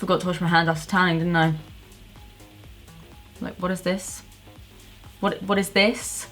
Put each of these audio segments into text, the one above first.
forgot to wash my hands after tanning, didn't I? Like, what is this? What is this?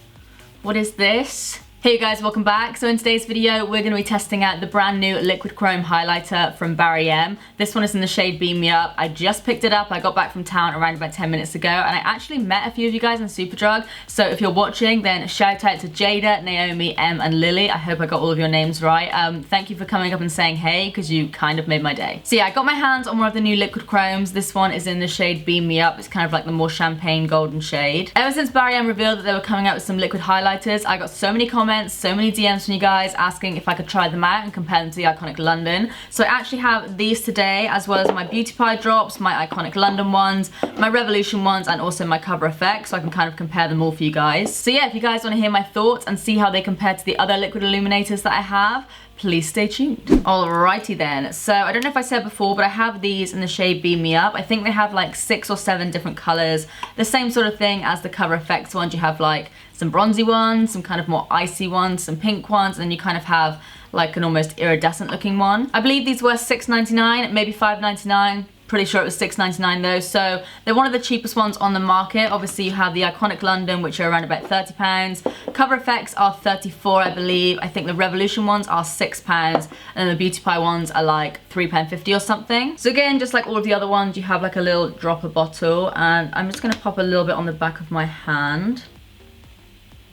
What is this? Hey guys, welcome back. So in today's video, we're going to be testing out the brand new liquid chrome highlighter from Barry M. This one is in the shade Beam Me Up. I just picked it up. I got back from town around about 10 minutes ago, and I actually met a few of you guys in Superdrug. So if you're watching, then shout out to Jada, Naomi, Em, and Lily. I hope I got all of your names right. Thank you for coming up and saying hey, because you kind of made my day. So yeah, I got my hands on one of the new liquid chromes. This one is in the shade Beam Me Up. It's kind of like the more champagne golden shade. Ever since Barry M revealed that they were coming out with some liquid highlighters, I got so many comments, so many DMs from you guys asking if I could try them out and compare them to the Iconic London. So I actually have these today, as well as my Beauty Pie drops, my Iconic London ones, my Revolution ones, and also my Cover FX, so I can kind of compare them all for you guys. So yeah, if you guys want to hear my thoughts and see how they compare to the other liquid illuminators that I have, please stay tuned. Alrighty then, so I don't know if I said before, but I have these in the shade Beam Me Up. I think they have like 6 or 7 different colors. The same sort of thing as the Cover FX ones. You have like some bronzy ones, some kind of more icy ones, some pink ones, and then you kind of have like an almost iridescent looking one. I believe these were $6.99, maybe $5.99. Pretty sure it was $6.99 though, so they're one of the cheapest ones on the market. Obviously you have the Iconic London, which are around about £30. Cover FX are $34, I believe. I think the Revolution ones are £6, and then the Beauty Pie ones are like £3.50 or something. So again, just like all of the other ones, you have like a little dropper bottle, and I'm just gonna pop a little bit on the back of my hand.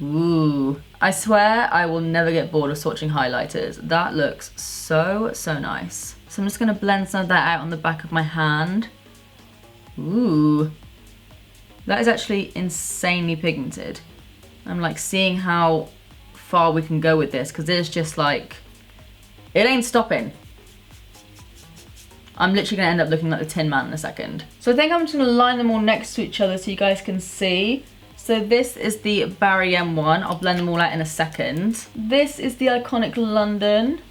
Ooh, I swear I will never get bored of swatching highlighters. That looks so nice. So I'm just going to blend some of that out on the back of my hand. Ooh. That is actually insanely pigmented. I'm like seeing how far we can go with this, because it's just like, it ain't stopping. I'm literally going to end up looking like the Tin Man in a second. So I think I'm just going to line them all next to each other so you guys can see. So this is the Barry M one. I'll blend them all out in a second. This is the Iconic London.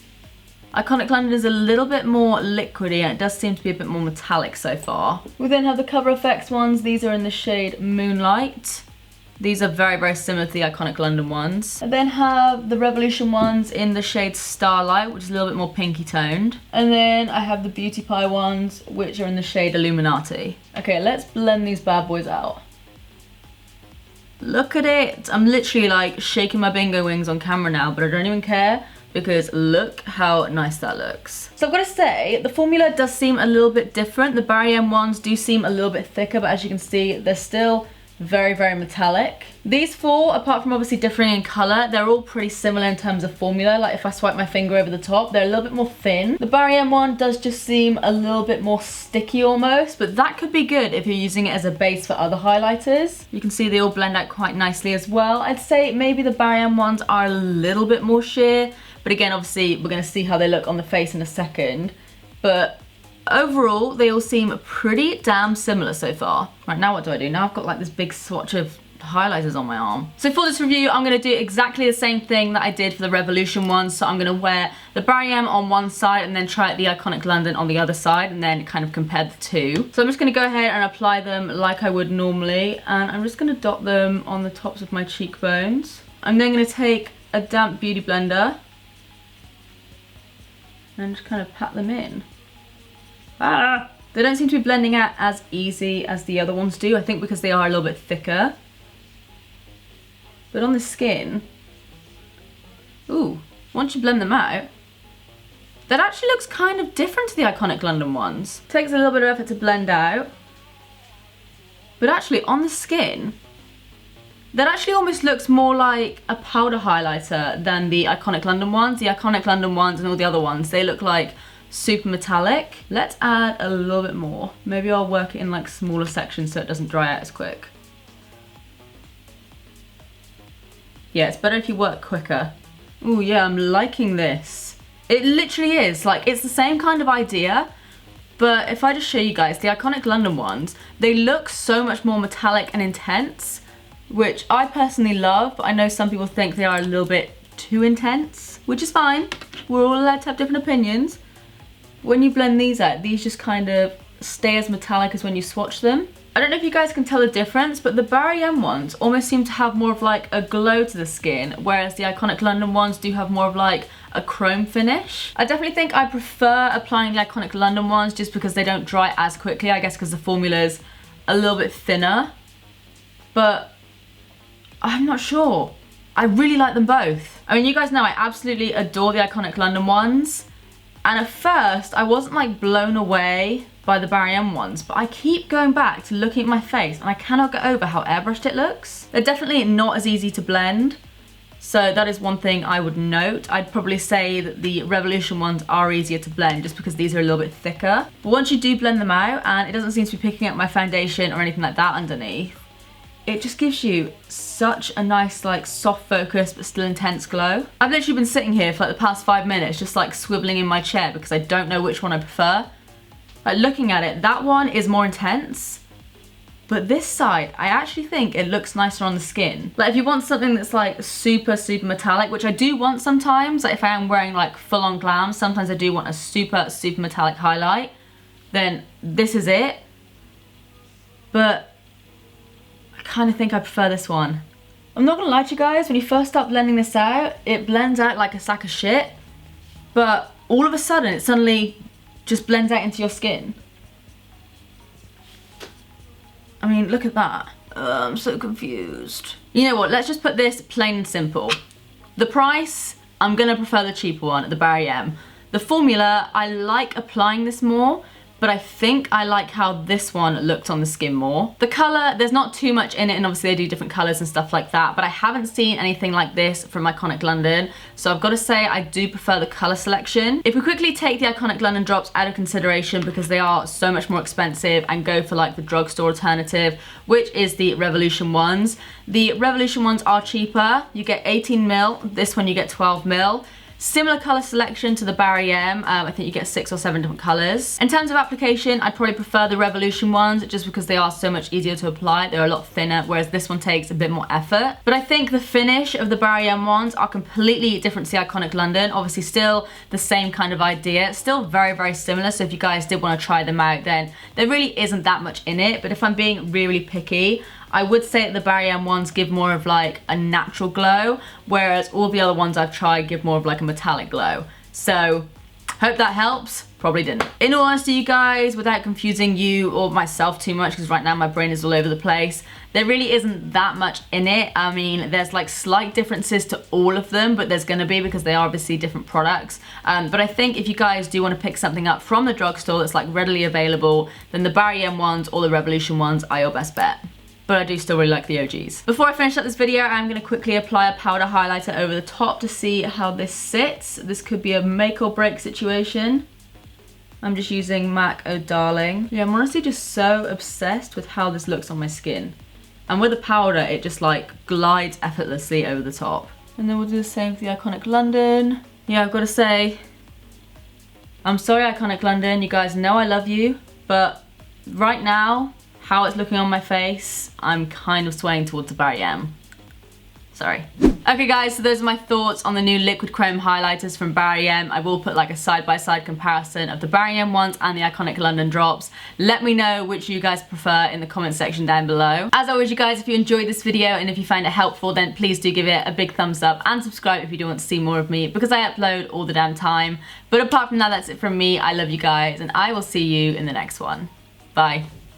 Iconic London is a little bit more liquidy, and it does seem to be a bit more metallic so far. We then have the Cover FX ones. These are in the shade Moonlight. These are very similar to the Iconic London ones. I then have the Revolution ones in the shade Starlight, which is a little bit more pinky toned. And then I have the Beauty Pie ones, which are in the shade Illuminati. Okay, let's blend these bad boys out. Look at it. I'm literally like shaking my bingo wings on camera now, but I don't even care, because look how nice that looks. So I've got to say, the formula does seem a little bit different. The Barry M ones do seem a little bit thicker, but as you can see, they're still very metallic. These 4, apart from obviously differing in color, they're all pretty similar in terms of formula. Like if I swipe my finger over the top, they're a little bit more thin. The Barry M one does just seem a little bit more sticky almost, but that could be good if you're using it as a base for other highlighters. You can see they all blend out quite nicely as well. I'd say maybe the Barry M ones are a little bit more sheer, but again, obviously we're gonna see how they look on the face in a second. But overall, they all seem pretty damn similar so far. Right, now what do I do? Now I've got like this big swatch of highlighters on my arm. So for this review, I'm gonna do exactly the same thing that I did for the Revolution one. So I'm gonna wear the Barry M on one side and then try the Iconic London on the other side, and then kind of compare the two. So I'm just gonna go ahead and apply them like I would normally, and I'm just gonna dot them on the tops of my cheekbones. I'm then gonna take a damp beauty blender and just kind of pat them in. Ah! They don't seem to be blending out as easy as the other ones do, I think because they are a little bit thicker. But on the skin, ooh, once you blend them out, that actually looks kind of different to the Iconic London ones. Takes a little bit of effort to blend out, but actually on the skin, that actually almost looks more like a powder highlighter than the Iconic London ones. The Iconic London ones and all the other ones, they look like super metallic. Let's add a little bit more. Maybe I'll work it in like smaller sections so it doesn't dry out as quick. Yeah, it's better if you work quicker. Ooh, yeah, I'm liking this. It literally is, like, it's the same kind of idea, but if I just show you guys, the Iconic London ones, they look so much more metallic and intense, which I personally love, but I know some people think they are a little bit too intense, which is fine. We're all allowed to have different opinions. When you blend these out, these just kind of stay as metallic as when you swatch them. I don't know if you guys can tell the difference, but the Barry M ones almost seem to have more of like a glow to the skin, whereas the Iconic London ones do have more of like a chrome finish. I definitely think I prefer applying the Iconic London ones just because they don't dry as quickly, I guess because the formula's a little bit thinner, but I'm not sure. I really like them both. I mean, you guys know I absolutely adore the Iconic London ones, and at first I wasn't like blown away by the Barry M ones, but I keep going back to looking at my face and I cannot get over how airbrushed it looks. They're definitely not as easy to blend, so that is one thing I would note. I'd probably say that the Revolution ones are easier to blend just because these are a little bit thicker. But once you do blend them out, and it doesn't seem to be picking up my foundation or anything like that underneath, it just gives you such a nice like soft focus but still intense glow. I've literally been sitting here for like the past 5 minutes just like swiveling in my chair because I don't know which one I prefer. Like looking at it, that one is more intense, but this side, I actually think it looks nicer on the skin. Like if you want something that's like super, super metallic, which I do want sometimes, like if I am wearing like full on glam, sometimes I do want a super, super metallic highlight, then this is it. But I kind of think I prefer this one. I'm not gonna lie to you guys, when you first start blending this out, it blends out like a sack of shit, but all of a sudden it suddenly just blends out into your skin. I mean, look at that. I'm so confused. You know what, let's just put this plain and simple. The price, I'm gonna prefer the cheaper one, the Barry M. The formula, I like applying this more, but I think I like how this one looks on the skin more. The color, there's not too much in it, and obviously they do different colors and stuff like that, but I haven't seen anything like this from Iconic London, so I've got to say I do prefer the color selection. If we quickly take the Iconic London drops out of consideration because they are so much more expensive and go for like the drugstore alternative, which is the Revolution ones. The Revolution ones are cheaper. You get 18ml, this one you get 12ml. Similar colour selection to the Barry M, I think you get 6 or 7 different colours. In terms of application, I'd probably prefer the Revolution ones just because they are so much easier to apply. They're a lot thinner, whereas this one takes a bit more effort. But I think the finish of the Barry M ones are completely different to the Iconic London. Obviously still the same kind of idea, still very, very similar. So if you guys did want to try them out, then there really isn't that much in it. But if I'm being really picky, I would say that the Barry M ones give more of like a natural glow, whereas all the other ones I've tried give more of like a metallic glow. So, hope that helps. Probably didn't. In all honesty, you guys, without confusing you or myself too much, because right now my brain is all over the place, there really isn't that much in it. I mean, there's like slight differences to all of them, but there's gonna be because they are obviously different products. But I think if you guys do want to pick something up from the drugstore that's like readily available, then the Barry M ones or the Revolution ones are your best bet. But I do still really like the OGs. Before I finish up this video, I'm gonna quickly apply a powder highlighter over the top to see how this sits. This could be a make or break situation. I'm just using MAC Oh Darling. Yeah, I'm honestly just so obsessed with how this looks on my skin. And with the powder, it just like glides effortlessly over the top. And then we'll do the same for the Iconic London. Yeah, I've gotta say, I'm sorry Iconic London, you guys know I love you, but right now, how it's looking on my face, I'm kind of swaying towards the Barry M. Sorry. Okay guys, so those are my thoughts on the new liquid chrome highlighters from Barry M. I will put like a side-by-side comparison of the Barry M ones and the Iconic London drops. Let me know which you guys prefer in the comment section down below. As always, you guys, if you enjoyed this video and if you find it helpful, then please do give it a big thumbs up and subscribe if you do want to see more of me, because I upload all the damn time. But apart from that, that's it from me. I love you guys, and I will see you in the next one. Bye.